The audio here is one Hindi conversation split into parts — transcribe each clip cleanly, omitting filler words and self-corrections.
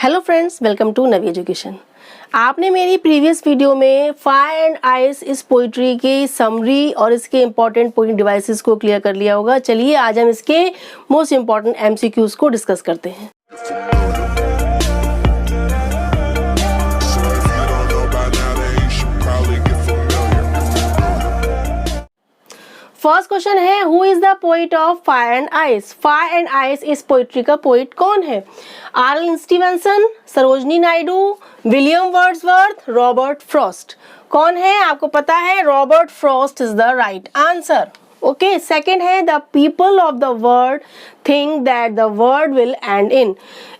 Hello friends, welcome to Navi education. आपने मेरी प्रीवियस वीडियो में फायर एंड आइस इस पोइट्री की समरी और इसके इंपॉर्टेंट पोइंट डिवाइसेस को क्लियर कर लिया होगा। चलिए आज हम इसके मोस्ट इंपॉर्टेंट एमसीक्यूज को डिस्कस करते हैं। फर्स्ट क्वेश्चन है, who is the poet of fire and ice. Fire and ice इस पोइट्री का पोइट कौन है? R L. Stevenson, Sarojini Naidu, William Wordsworth, Robert Frost. कौन है? आपको पता है, Robert Frost is the right answer. Okay, second है, the people of the world think that the world will end in.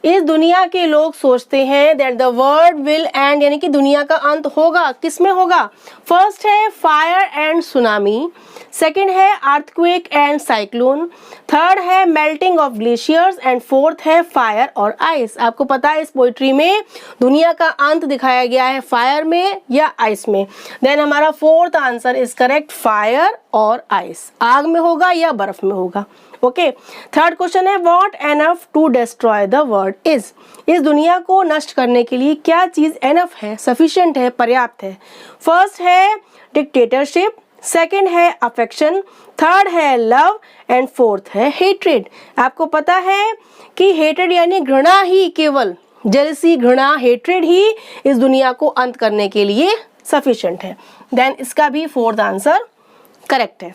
इस दुनिया के लोग सोचते हैं that the world will end, यानी कि दुनिया का अंत होगा। किस में होगा? फर्स्ट है फायर एंड सुनामी, सेकेंड है अर्थक्वेक एंड साइक्लोन, थर्ड है melting of glaciers and fourth है फायर और आइस। आपको पता है इस पोइट्री में दुनिया का अंत दिखाया गया है फायर में या आइस में। देन हमारा fourth answer is correct, fire और आइस। आग में होगा या बर्फ में होगा। ओके, थर्ड क्वेश्चन है, what enough to destroy the world is. इस दुनिया को नष्ट करने के लिए क्या चीज एनफ है, सफिशिएंट है, पर्याप्त है? फर्स्ट है डिक्टेटरशिप, सेकेंड है अफेक्शन, थर्ड है लव एंड फोर्थ है हेट्रेड। आपको पता है कि हेट्रेड यानी घृणा ही, केवल जेलसी, घृणा, हेट्रेड ही इस दुनिया को अंत करने के लिए सफिशिएंट है। देन इसका भी फोर्थ आंसर करेक्ट है।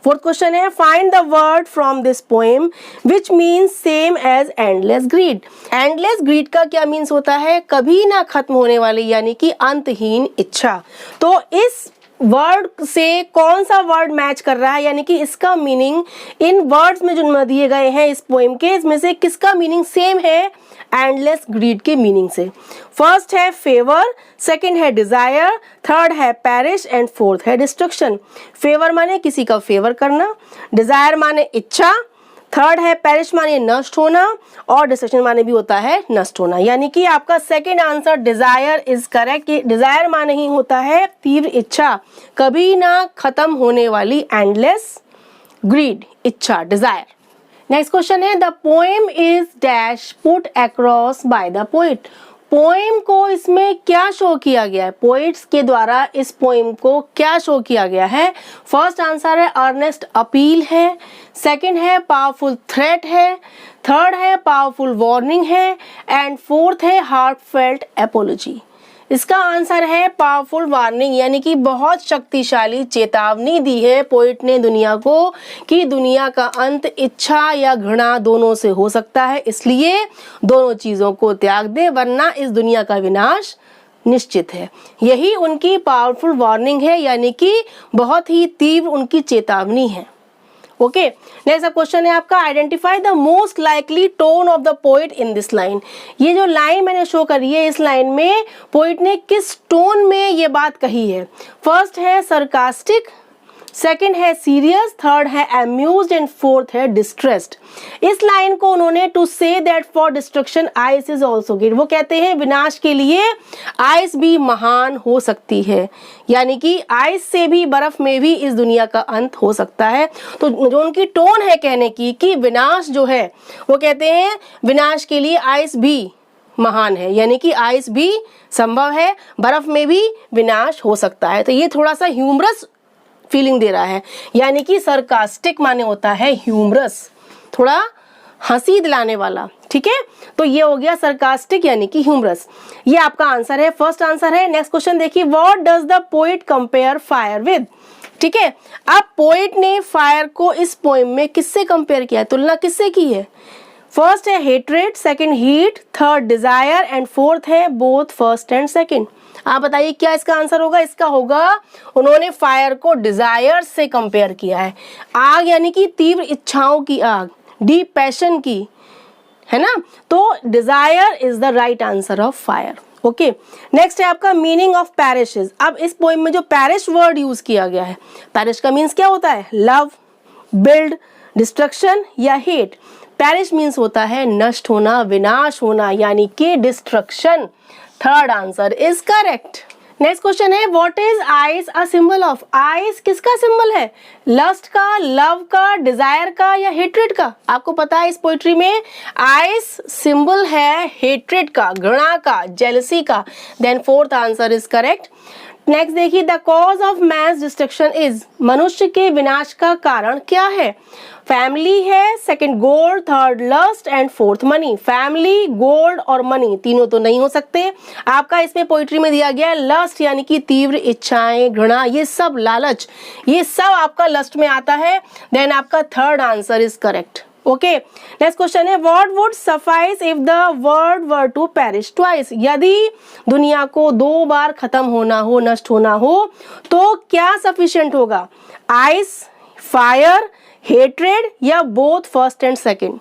फोर्थ क्वेश्चन है, find the word from this poem which means same as endless greed. Endless greed का क्या मीन्स होता है? कभी ना खत्म होने वाली, यानी कि अंतहीन इच्छा। तो इस वर्ड से कौन सा वर्ड मैच कर रहा है, यानी कि इसका मीनिंग इन वर्ड्स में जो दिए गए हैं इस पोएम के, इसमें से किसका मीनिंग सेम है एंडलेस ग्रीड के मीनिंग से? फर्स्ट है फेवर, सेकंड है डिजायर, थर्ड है पेरिश एंड फोर्थ है डिस्ट्रक्शन। फेवर माने किसी का फेवर करना, डिजायर माने इच्छा, थर्ड है पेरिश माने नष्ट होना, और डिस्ट्रक्शन माने भी होता है नष्ट होना। यानी कि आपका second answer desire is correct. Desire माने ही होता है तीव्र इच्छा, कभी ना खत्म होने वाली, एंडलेस ग्रीड, इच्छा, डिजायर। नेक्स्ट क्वेश्चन है, the poem is dash put across by the poet. Poem को इसमें क्या शो किया गया है? पोइट्स के द्वारा इस पोएम को क्या शो किया गया है? फर्स्ट आंसर है अर्नेस्ट अपील है, सेकंड है पावरफुल थ्रेट है, थर्ड है पावरफुल वार्निंग है एंड फोर्थ है हार्टफेल्ट एपोलॉजी। इसका आंसर है पावरफुल वार्निंग, यानी कि बहुत शक्तिशाली चेतावनी दी है पोइट ने दुनिया को कि दुनिया का अंत इच्छा या घृणा दोनों से हो सकता है, इसलिए दोनों चीजों को त्याग दे वरना इस दुनिया का विनाश निश्चित है। यही उनकी पावरफुल वार्निंग है, यानी कि बहुत ही तीव्र उनकी चेतावनी है। ओके, नेक्स्ट क्वेश्चन है आपका, identify the most likely tone of the poet in this line. ये जो लाइन मैंने शो करी है, इस लाइन में पोइट ने किस टोन में ये बात कही है? फर्स्ट है सरकास्टिक, सेकंड है सीरियस, थर्ड है अम्यूज्ड एंड फोर्थ है डिस्ट्रेस्ड। इस लाइन को उन्होंने to say that for destruction ice is also great, वो कहते हैं विनाश के लिए आइस भी महान हो सकती है, यानी कि आइस से भी, बर्फ में भी इस दुनिया का अंत हो सकता है। तो जो उनकी टोन है कहने की कि विनाश जो है, वो कहते हैं विनाश के लिए आइस भी महान है, यानी कि आइस भी संभव है, बर्फ में भी विनाश हो सकता है। तो ये थोड़ा सा ह्यूमरस फीलिंग दे रहा है, यानी कि सरकास्टिक माने होता है ह्यूमरस, थोड़ा हंसी दिलाने वाला। ठीक है, तो ये हो गया सरकास्टिक यानी कि ह्यूमरस। ये आपका आंसर है, फर्स्ट आंसर है। नेक्स्ट क्वेश्चन देखिए, what does the poet compare fire with. ठीक है, अब पोइट ने फायर को इस पोएम में किससे कंपेयर किया है, तुलना किससे की है? फर्स्ट है hatred, second heat, third desire and fourth है बोथ फर्स्ट एंड सेकंड। आप बताइए क्या इसका आंसर होगा? इसका होगा, उन्होंने फायर को डिजायर से कंपेयर किया है। आग यानी कि तीव्र इच्छाओं की आग, डीप पैशन की, है ना? तो desire is the right answer of fire. Okay, next है आपका मीनिंग ऑफ पैरिशेस। अब इस पोएम में जो पैरिश वर्ड यूज किया गया है, पैरिश का मीन्स क्या होता है? लव, बिल्ड, डिस्ट्रक्शन या हेट। पैरिश मीन्स होता है नष्ट होना, विनाश होना, यानी कि destruction. Third answer is correct. Next question है what is ice a symbol of? Ice किसका सिंबल है? लस्ट का, लव का, डिजायर का या हेट्रेड का? आपको पता है इस पोइट्री में आइस सिंबल है हेट्रेड का, घृणा का, जेलसी का। Then fourth answer is correct. Next देखिए the cause of man's destruction is, मनुष्य के विनाश का कारण क्या है? फैमिली है, second gold, third lust and fourth money. Family, gold और मनी तीनों तो नहीं हो सकते। आपका इसमें पोइट्री में दिया गया है लस्ट यानी कि तीव्र इच्छाएं, घृणा, ये सब लालच, ये सब आपका लस्ट में आता है। देन आपका third answer is correct. Okay, next question है what would suffice if the world were to perish twice? यदि दुनिया को 2 बार खत्म होना हो, नष्ट होना हो, तो क्या सफिशिएंट होगा? आइस, फायर, हेट्रेड या बोथ फर्स्ट एंड सेकंड?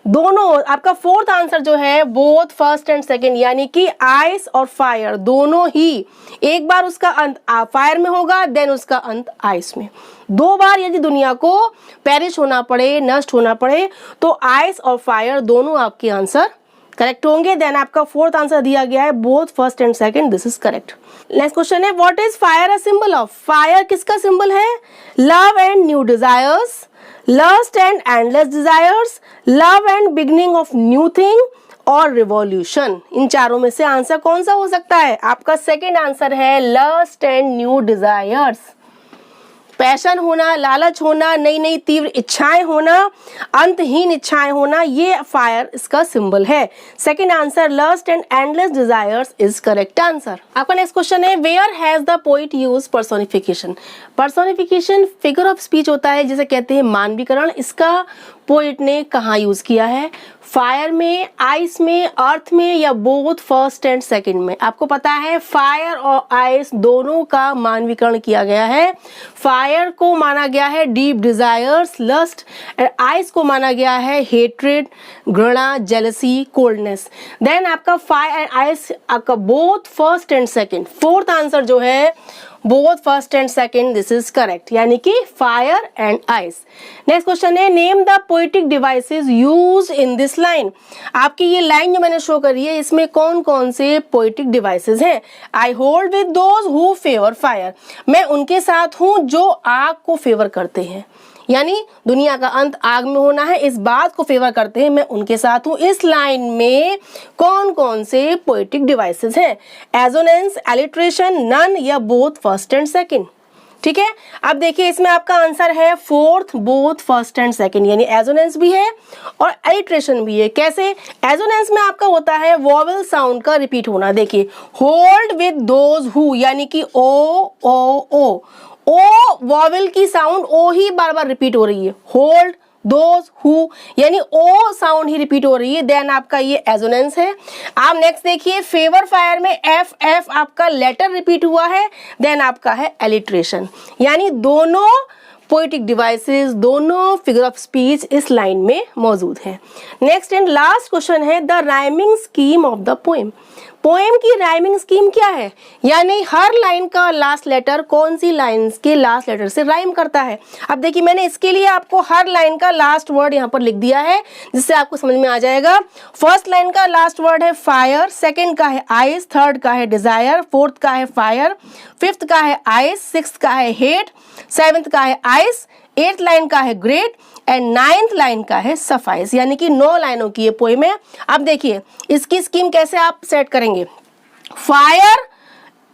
दोनों। आपका फोर्थ आंसर जो है बोथ फर्स्ट एंड सेकंड, यानी कि आइस और फायर दोनों ही। एक बार उसका अंत फायर में होगा, देन उसका अंत आइस में। 2 बार यदि दुनिया को पेरिश होना पड़े, नष्ट होना पड़े, तो आइस और फायर दोनों आपके आंसर करेक्ट होंगे। देन आपका फोर्थ आंसर दिया गया है both first and second, this is correct. Next question है what is fire a symbol of? Fire किसका सिंबल है? Love and new desires, lust and endless desires, love and beginning of new thing और रिवॉल्यूशन। इन चारों में से आंसर कौन सा हो सकता है? आपका सेकंड आंसर है lust and new desires. Passion होना, लालच होना, नई नई तीव्र इच्छाएं होना, अंतहीन इच्छाएं होना, ये फायर इसका सिंबल है। Second answer lust and endless desires is correct answer. आपका नेक्स्ट क्वेश्चन है where has the poet use personification? Personification figure of speech होता है जिसे कहते हैं मानवीकरण। इसका पोइट ने कहाँ यूज किया है? फायर में, आइस में, अर्थ में या बोथ फर्स्ट एंड सेकंड में? आपको पता है फायर और आइस दोनों का मानवीकरण किया गया है। फायर को माना गया है deep desires, lust, and ice को माना गया है हेट्रेड, घृणा, जेलसी, कोल्डनेस। देन आपका फायर एंड आइस आपका both first and second. Fourth answer जो है both first and second, this is correct, यानी कि fire and ice. Next question है name the poetic devices used in this line. आपकी ये लाइन जो मैंने शो करी है इसमें कौन कौन से पोएटिक डिवाइसेस हैं? I hold with those who favour fire, मैं उनके साथ हूं जो आग को फेवर करते हैं, यानी दुनिया का अंत आग में होना है, इस बात को फेवर करते हैं, मैं उनके साथ हूं। इस लाइन में कौन कौन से पोएटिक डिवाइसेस हैं? एजोनेंस, एलिट्रेशन, नन या बोथ फर्स्ट एंड सेकंड? ठीक है, अब देखिए इसमें आपका आंसर है fourth, both first and second, यानी एजोनेंस भी है और एलिट्रेशन भी है। कैसे? एजोनेंस में आपका होता है वॉवेल साउंड का रिपीट होना। देखिए होल्ड विद दोज हु, यानी कि ओ ओ ओ, ओ वॉवेल की साउंड ओ ही बार बार रिपीट हो रही है। होल्ड, दोज, हु, यानी ओ साउंड ही रिपीट हो रही है। देन आपका ये एजोनेंस है। आप नेक्स्ट देखिए फेवर फायर में एफ एफ आपका लेटर रिपीट हुआ है। देन आपका है एलिट्रेशन, यानी दोनों पोएटिक डिवाइसेस, दोनों फिगर ऑफ स्पीच इस लाइन में मौजूद है। नेक्स्ट एंड लास्ट क्वेश्चन है the rhyming scheme of the poem. Poem की राइमिंग स्कीम क्या है? यानी हर लाइन का लास्ट लेटर कौन सी लाइंस के लास्ट लेटर से राइम करता है। अब देखिए मैंने इसके लिए आपको हर लाइन का लास्ट वर्ड यहाँ पर लिख दिया है जिससे आपको समझ में आ जाएगा। फर्स्ट लाइन का लास्ट वर्ड है फायर, सेकंड का है आइस, थर्ड का है डिजायर, फोर्थ का है फायर, फिफ्थ का है आइस, सिक्स्थ का है हेट, सेवेंथ का है आइस, एट्थ लाइन का है ग्रेट एंड नाइन्थ लाइन का है सफाइस, यानी कि 9 लाइनों की ये पोएम है। अब देखिए इसकी स्कीम कैसे आप सेट करेंगे। फायर,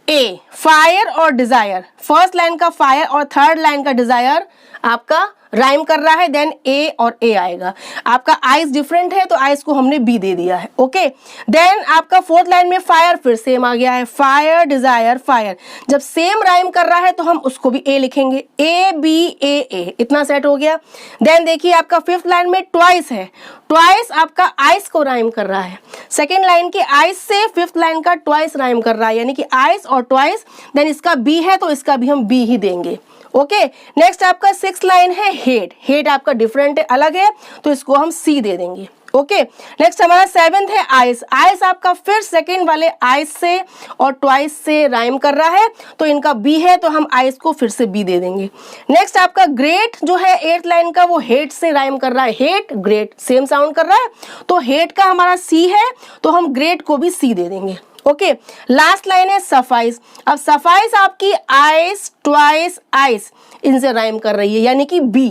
ए, फायर और डिजायर, फर्स्ट लाइन का फायर और थर्ड लाइन का डिजायर आपका राइम कर रहा है, देन ए और ए आएगा। आपका आइस डिफरेंट है तो आइस को हमने बी दे दिया है। ओके, देन आपका फोर्थ लाइन में फायर फिर सेम आ गया है, फायर, डिजायर, फायर। जब सेम राइम कर रहा है तो हम उसको भी ए लिखेंगे, ए बी ए, इतना सेट हो गया। देन देखिए आपका फिफ्थ लाइन में ट्वाइस है, ट्वाइस आपका आइस को राइम कर रहा है, सेकेंड लाइन के आइस से फिफ्थ लाइन का ट्वाइस राइम कर रहा है, यानी कि आइस और ट्वाइस। देन इसका बी है तो इसका भी हम बी ही देंगे। ओके, नेक्स्ट आपका सिक्स लाइन है हेट, हेट आपका डिफरेंट है, अलग है, तो इसको हम सी दे देंगे। ओके, नेक्स्ट हमारा सेवेंथ है आइस, आइस आपका फिर सेकेंड वाले आइस से और ट्वाइस से राइम कर रहा है तो इनका बी है तो हम आइस को फिर से बी दे देंगे। नेक्स्ट आपका ग्रेट जो है एट्थ लाइन का वो हेट से राइम कर रहा है, हेट ग्रेट सेम साउंड कर रहा है तो हेट का हमारा सी है तो हम ग्रेट को भी सी दे देंगे। ओके, लास्ट लाइन है सफाइस। अब सफाइस आपकी आइस, ट्वाइस, आइस इनसे राइम कर रही है, यानी कि बी।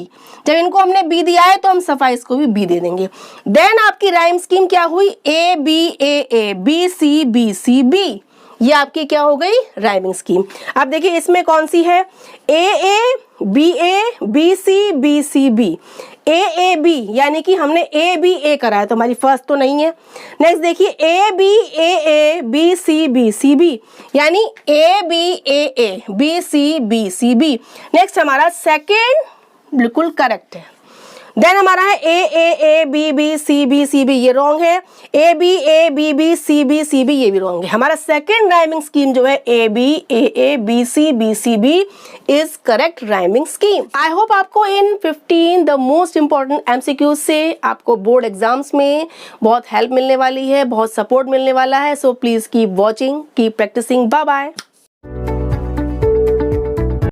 जब इनको हमने बी दिया है तो हम सफाइस को भी बी दे देंगे। देन आपकी राइम स्कीम क्या हुई, A B A, B C B, ये आपकी क्या हो गई राइमिंग स्कीम। अब देखिए इसमें कौन सी है, A B C B, A B, यानी कि हमने ए बी ए करा है तो हमारी फर्स्ट तो नहीं है। नेक्स्ट देखिए ए बी सी बी, यानी A B C B. Next हमारा सेकेंड बिल्कुल करेक्ट है। देन हमारा है ए बी सी बी, ये रॉन्ग है। ए बी सी बी, ये भी रॉन्ग है। हमारा सेकेंड राइमिंग स्कीम जो है A B C B is correct rhyming scheme. I hope आपको इन 15 द मोस्ट इंपॉर्टेंट एमसीक्यूज से आपको बोर्ड एग्जाम्स में बहुत हेल्प मिलने वाली है, बहुत सपोर्ट मिलने वाला है। So please keep watching, keep practising. Bye bye.